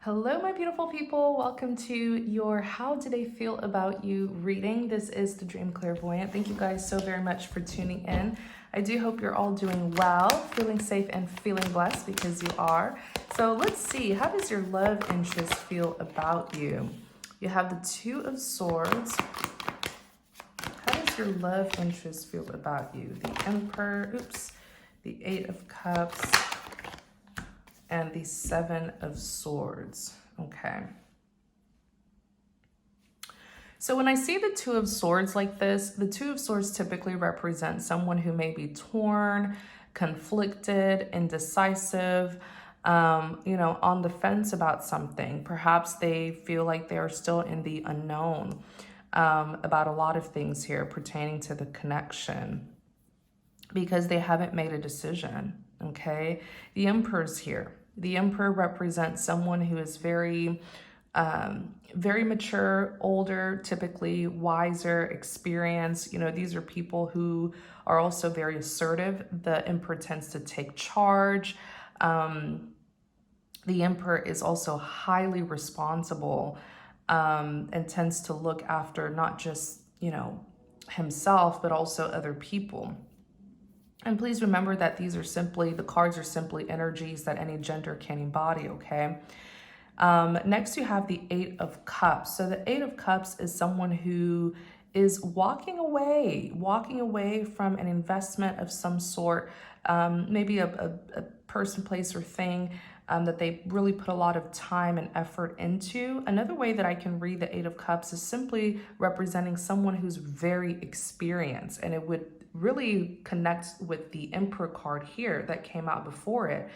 Hello, my beautiful people. Welcome to your How Do They Feel About You reading. This is the Dream Clairvoyant. Thank you guys so very much for tuning in. I do hope you're all doing well, feeling safe, and feeling blessed because you are. So let's see, how does your love interest feel about you? You have the Two of Swords. How does your love interest feel about you? The Emperor, the Eight of Cups, and the Seven of Swords. Okay. So when I see the Two of Swords like this, the Two of Swords typically represent someone who may be torn, conflicted, indecisive, on the fence about something. Perhaps they feel like they are still in the unknown about a lot of things here pertaining to the connection because they haven't made a decision. Okay, the Emperor's here. The Emperor represents someone who is very mature, older, typically wiser, experienced. These are people who are also very assertive. The Emperor tends to take charge. The Emperor is also highly responsible and tends to look after not just, himself, but also other people. And please remember that the cards are simply energies that any gender can embody, okay? Next, you have the Eight of Cups. So the Eight of Cups is someone who is walking away from an investment of some sort, maybe a person, place, or thing that they really put a lot of time and effort into. Another way that I can read the Eight of Cups is simply representing someone who's very experienced, and it would really connect with the Emperor card here that came out before it.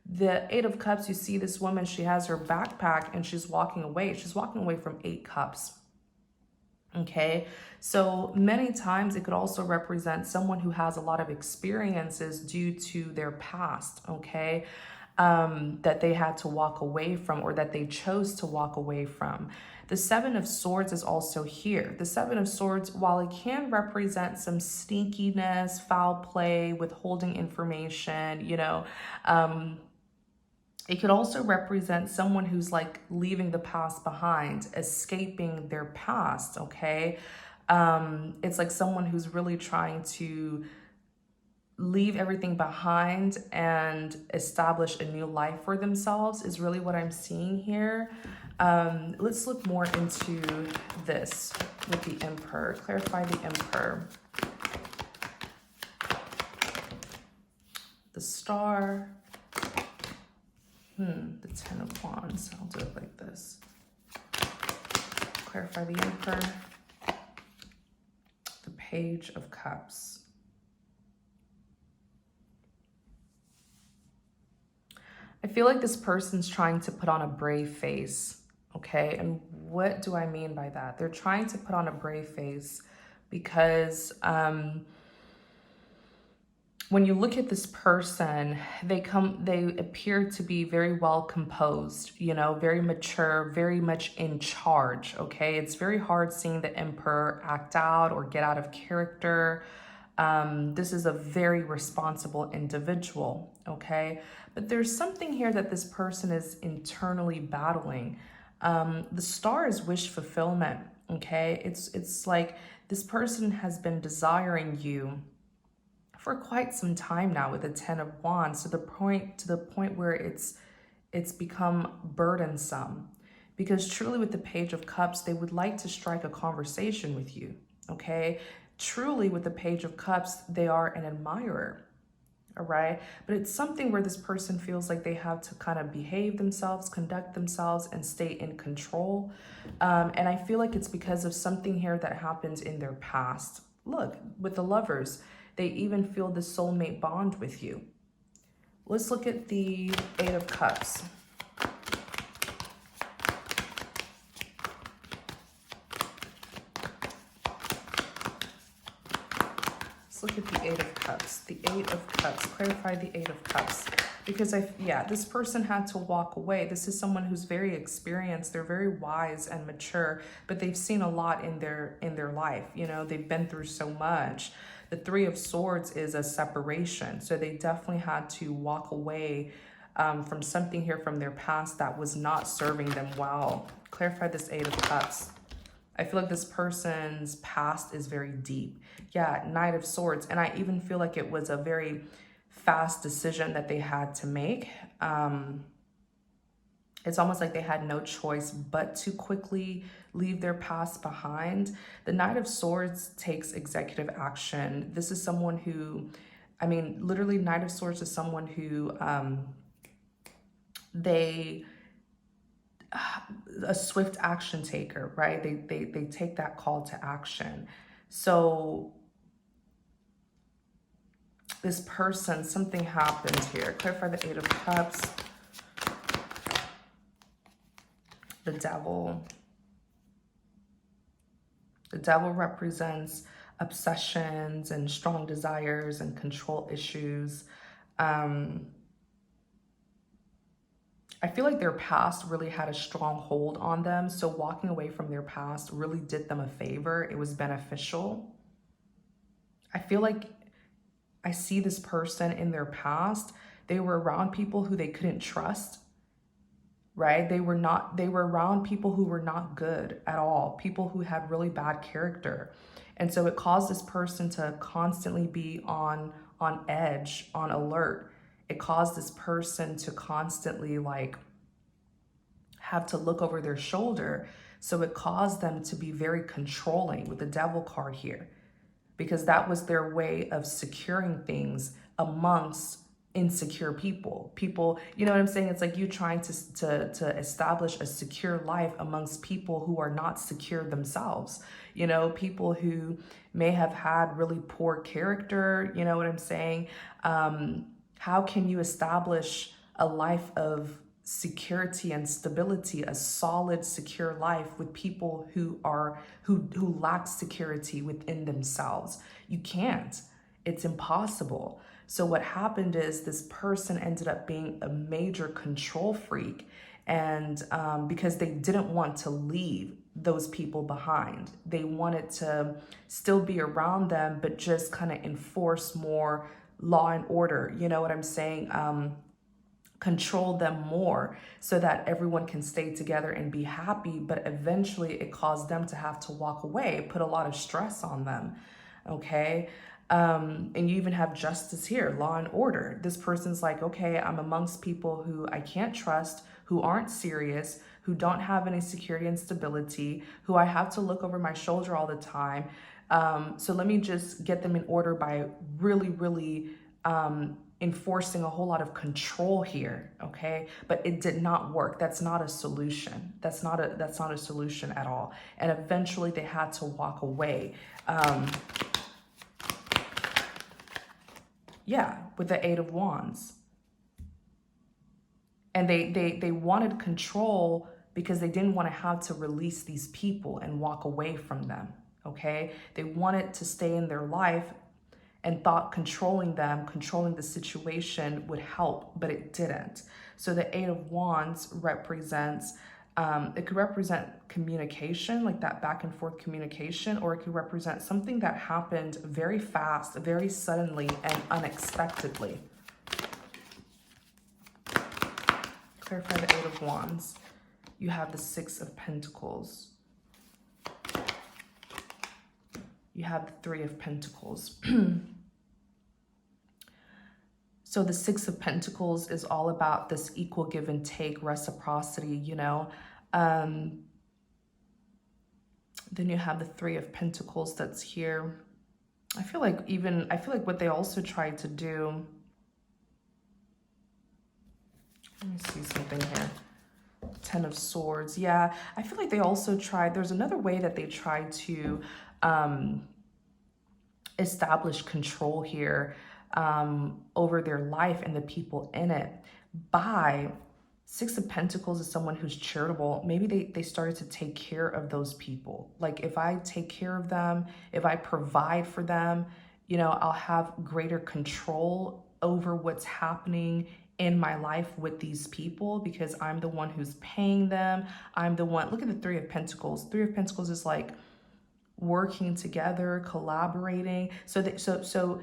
The Eight of Cups, you see this woman, she has her backpack and she's walking away. She's walking away from 8 cups. Okay, so many times it could also represent someone who has a lot of experiences due to their past, okay, that they had to walk away from or that they chose to walk away from. The Seven of Swords is also here. The Seven of Swords, while it can represent some sneakiness, foul play, withholding information, it could also represent someone who's like leaving the past behind, escaping their past, okay? It's like someone who's really trying to leave everything behind and establish a new life for themselves is really what I'm seeing here. Let's look more into this with the Emperor. Clarify the Emperor. The Star. The Ten of Wands. I'll do it like this. Clarify the Emperor. The Page of Cups. I feel like this person's trying to put on a brave face, okay? And what do I mean by that? They're trying to put on a brave face because when you look at this person, they appear to be very well composed, very mature, very much in charge, okay? It's very hard seeing the Emperor act out or get out of character. This is a very responsible individual, okay? But there's something here that this person is internally battling. The Star is wish fulfillment, okay? It's like this person has been desiring you for quite some time now with the Ten of Wands to the point where it's become burdensome, because truly with the Page of Cups, they would like to strike a conversation with you, okay? Truly with the Page of Cups, they are an admirer, all right? But it's something where this person feels like they have to kind of behave themselves, conduct themselves, and stay in control. And I feel like it's because of something here that happened in their past. Look, with the Lovers, they even feel the soulmate bond with you. Let's look at the Eight of Cups. Let's look at the Eight of Cups. The Eight of Cups. Clarify the Eight of Cups. Because this person had to walk away. This is someone who's very experienced. They're very wise and mature, but they've seen a lot in their life. They've been through so much. The Three of Swords is a separation. So they definitely had to walk away from something here from their past that was not serving them well. Clarify this Eight of Cups. I feel like this person's past is very deep. Yeah, Knight of Swords. And I even feel like it was a very fast decision that they had to make. It's almost like they had no choice but to quickly leave their past behind. The Knight of Swords takes executive action. This is someone who, I mean, literally Knight of Swords is someone who a swift action taker, right? They take that call to action. So this person, something happened here. Clarify the Eight of Cups. The Devil. The Devil represents obsessions and strong desires and control issues. I feel like their past really had a strong hold on them. So walking away from their past really did them a favor. It was beneficial. I feel like I see this person in their past. They were around people who they couldn't trust, right? They were around people who were not good at all, people who had really bad character. And so it caused this person to constantly be on edge, on alert. It caused this person to constantly like have to look over their shoulder. So it caused them to be very controlling with the Devil card here, because that was their way of securing things amongst insecure people. You know what I'm saying? It's like you trying to establish a secure life amongst people who are not secure themselves. You know, people who may have had really poor character. You know what I'm saying? How can you establish a life of security and stability, a solid, secure life with people who lack security within themselves? You can't. It's impossible. So what happened is this person ended up being a major control freak, and because they didn't want to leave those people behind. They wanted to still be around them, but just kind of enforce more law and order. You know what I'm saying? Control them more so that everyone can stay together and be happy. But eventually it caused them to have to walk away, put a lot of stress on them. Okay. And you even have justice here, law and order. This person's like, okay, I'm amongst people who I can't trust, who aren't serious, who don't have any security and stability, who I have to look over my shoulder all the time. So let me just get them in order by really enforcing a whole lot of control here. Okay. But it did not work. That's not a solution. That's not a solution at all. And eventually they had to walk away. Yeah, with the Eight of Wands. And they wanted control because they didn't want to have to release these people and walk away from them, okay? They wanted to stay in their life and thought controlling them, controlling the situation would help, but it didn't. So the Eight of Wands represents, it could represent communication, like that back and forth communication, or it could represent something that happened very fast, very suddenly, and unexpectedly. Clarify the Eight of Wands. You have the Six of Pentacles. You have the Three of Pentacles. So the Six of Pentacles is all about this equal give and take, reciprocity, you know. Then you have the Three of Pentacles that's here. I feel like what they also tried to do, let me see something here. Ten of Swords. Yeah, I feel like they also tried, there's another way that they tried to establish control here over their life and the people in it by, Six of Pentacles is someone who's charitable. Maybe they started to take care of those people. Like if I take care of them, if I provide for them, you know, I'll have greater control over what's happening in my life with these people because I'm the one who's paying them. I'm the one, look at the Three of Pentacles. Three of Pentacles is like working together, collaborating. So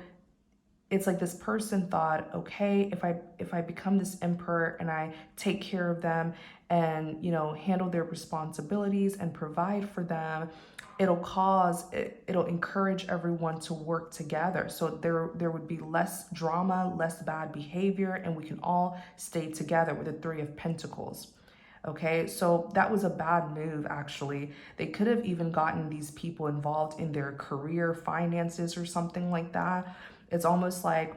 it's like this person thought, okay, if I become this emperor and I take care of them and, you know, handle their responsibilities and provide for them, it'll encourage everyone to work together. So there would be less drama, less bad behavior, and we can all stay together with the Three of Pentacles. Okay, so that was a bad move, actually. They could have even gotten these people involved in their career, finances, or something like that. It's almost like,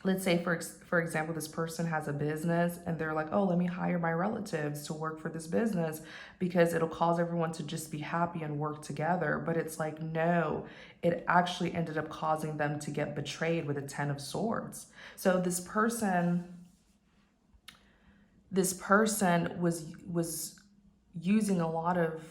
let's say, for example, this person has a business and they're like, oh, let me hire my relatives to work for this business because it'll cause everyone to just be happy and work together. But it's like, no, it actually ended up causing them to get betrayed with a Ten of Swords. So this person was using a lot of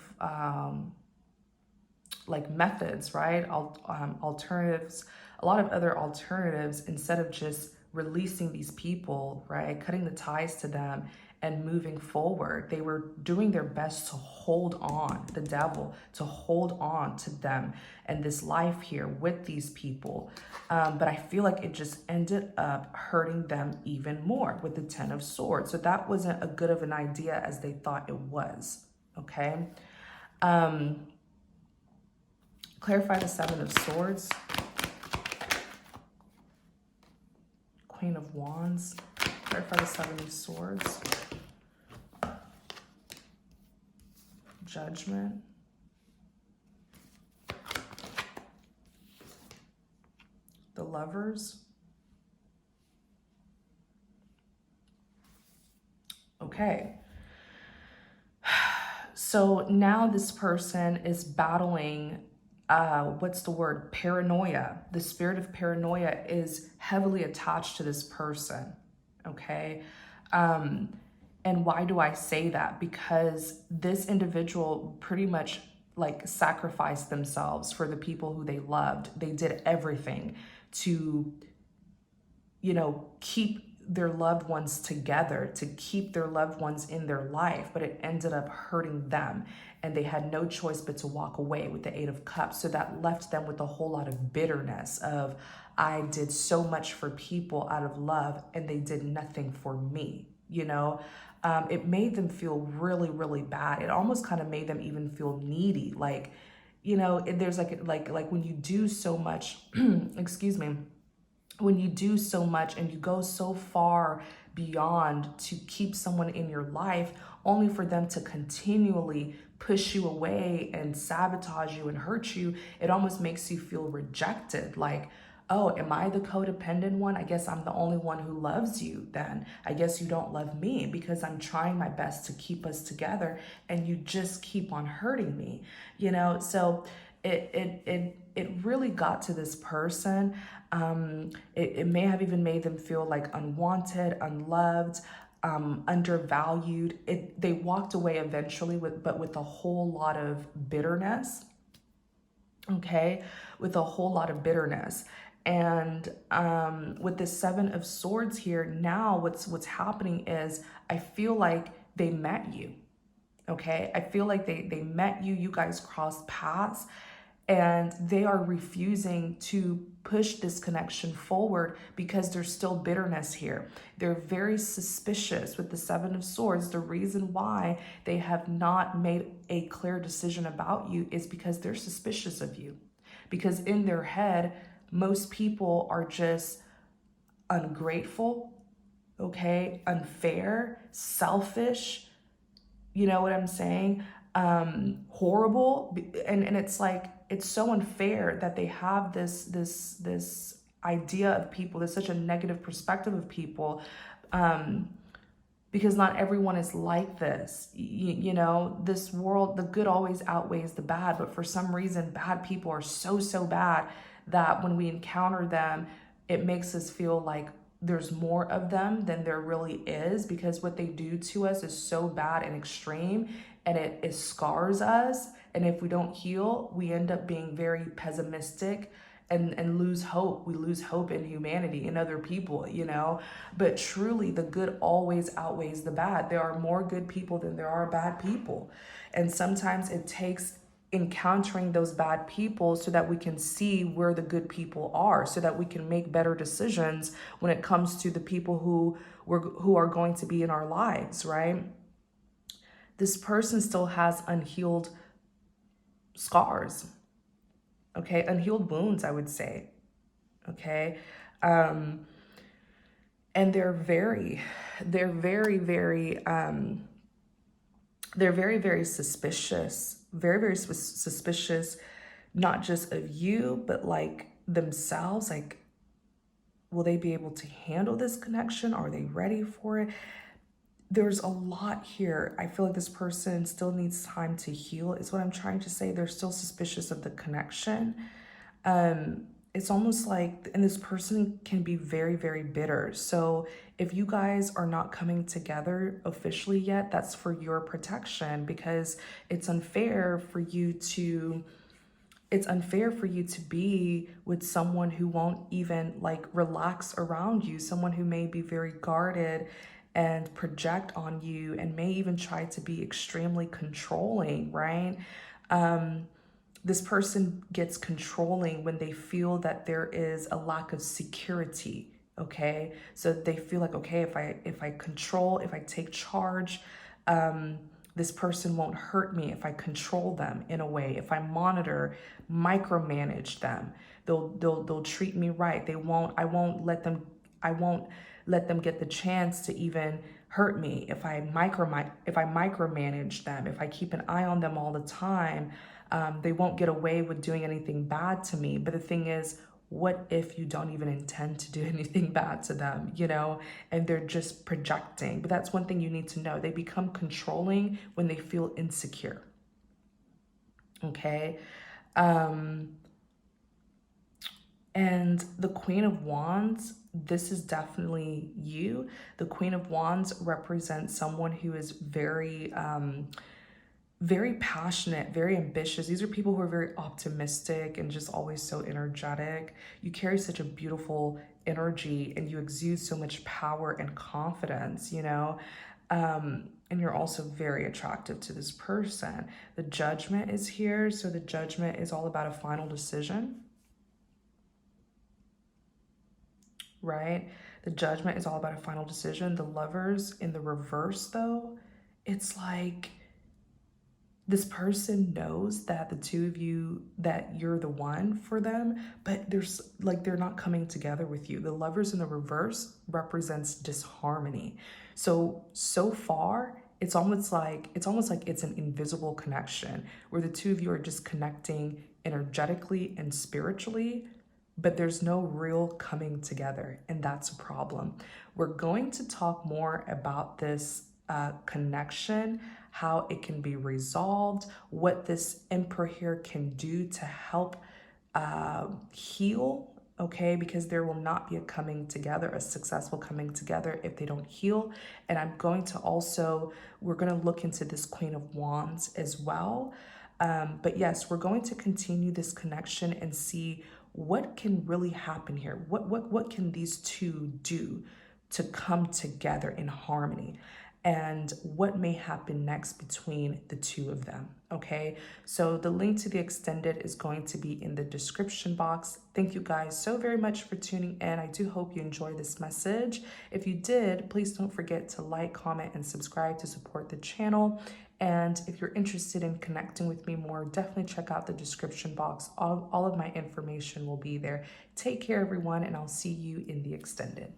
like methods, right? Alternatives, a lot of other alternatives, instead of just releasing these people, right? Cutting the ties to them and moving forward. They were doing their best to hold on, the devil, to hold on to them and this life here with these people. But I feel like it just ended up hurting them even more with the Ten of Swords. So that wasn't a good of an idea as they thought it was, okay? Clarify the Seven of Swords. Queen of Wands. Clarify the Seven of Swords. Judgment. The Lovers. Okay. So now this person is battling, what's the word? Paranoia. The spirit of paranoia is heavily attached to this person, okay? And why do I say that? Because this individual pretty much like sacrificed themselves for the people who they loved. They did everything to, you know, keep their loved ones together, to keep their loved ones in their life, but it ended up hurting them. And they had no choice but to walk away with the Eight of Cups. So that left them with a whole lot of bitterness of, I did so much for people out of love and they did nothing for me, you know? It made them feel really, really bad. It almost kind of made them even feel needy. Like, you know, there's like when you do so much, excuse me, when you do so much and you go so far beyond to keep someone in your life, only for them to continually push you away and sabotage you and hurt you, it almost makes you feel rejected. Like, oh, am I the codependent one? I guess I'm the only one who loves you then. I guess you don't love me because I'm trying my best to keep us together and you just keep on hurting me, you know? So it really got to this person. It may have even made them feel like unwanted, unloved, undervalued. They walked away eventually but with a whole lot of bitterness. Okay, with a whole lot of bitterness. And with the Seven of Swords here, now what's happening is I feel like they met you. Okay, I feel like they met you, you guys crossed paths, and they are refusing to push this connection forward because there's still bitterness here. They're very suspicious with the Seven of Swords. The reason why they have not made a clear decision about you is because they're suspicious of you. Because in their head, most people are just ungrateful, okay, unfair, selfish, you know what I'm saying? Horrible. And it's like, it's so unfair that they have this idea of people. There's such a negative perspective of people, because not everyone is like this. You know, this world, the good always outweighs the bad, but for some reason, bad people are so bad that when we encounter them, it makes us feel like there's more of them than there really is, because what they do to us is so bad and extreme, and it scars us. And if we don't heal, we end up being very pessimistic and lose hope. We lose hope in humanity, in other people, you know. But truly, the good always outweighs the bad. There are more good people than there are bad people. And sometimes it takes encountering those bad people so that we can see where the good people are, so that we can make better decisions when it comes to the people who are going to be in our lives, right? This person still has unhealed scars, okay? Unhealed wounds, I would say, okay? And they're very suspicious, very suspicious, not just of you, but like themselves. Like, will they be able to handle this connection? Are they ready for it? There's a lot here. I feel like this person still needs time to heal, is what I'm trying to say. They're still suspicious of the connection. It's almost like, and this person can be very bitter. So if you guys are not coming together officially yet, that's for your protection, because it's unfair for you to be with someone who won't even like relax around you, someone who may be very guarded and project on you, and may even try to be extremely controlling, right? This person gets controlling when they feel that there is a lack of security, okay? So they feel like, okay, if I control, if I take charge, this person won't hurt me if I control them in a way. If I micromanage them, they'll treat me right. I won't let them get the chance to even hurt me if I micromanage them. If I keep an eye on them all the time, they won't get away with doing anything bad to me. But the thing is, what if you don't even intend to do anything bad to them, and they're just projecting? But that's one thing you need to know. They become controlling when they feel insecure. Okay. And the Queen of Wands, this is definitely you. The Queen of Wands represents someone who is very passionate, very ambitious. These are people who are very optimistic and just always so energetic. You carry such a beautiful energy and you exude so much power and confidence, and you're also very attractive to this person. The Judgment is here. So the Judgment is all about a final decision, right? The Judgment is all about a final decision. The Lovers in the reverse, though, it's like this person knows that the two of you, that you're the one for them, but they're not coming together with you. The Lovers in the reverse represents disharmony. So far, it's almost like it's an invisible connection where the two of you are just connecting energetically and spiritually, but there's no real coming together, and that's a problem. We're going to talk more about this connection, how it can be resolved, what this Emperor here can do to help heal, okay? Because there will not be a coming together, a successful coming together, if they don't heal. And we're going to look into this Queen of Wands as well. But yes, we're going to continue this connection and see what can really happen here. What can these two do to come together in harmony? And what may happen next between the two of them, okay? So the link to the extended is going to be in the description box. Thank you guys so very much for tuning in. I do hope you enjoyed this message. If you did, please don't forget to like, comment, and subscribe to support the channel. And if you're interested in connecting with me more, definitely check out the description box. All of my information will be there. Take care, everyone, and I'll see you in the extended.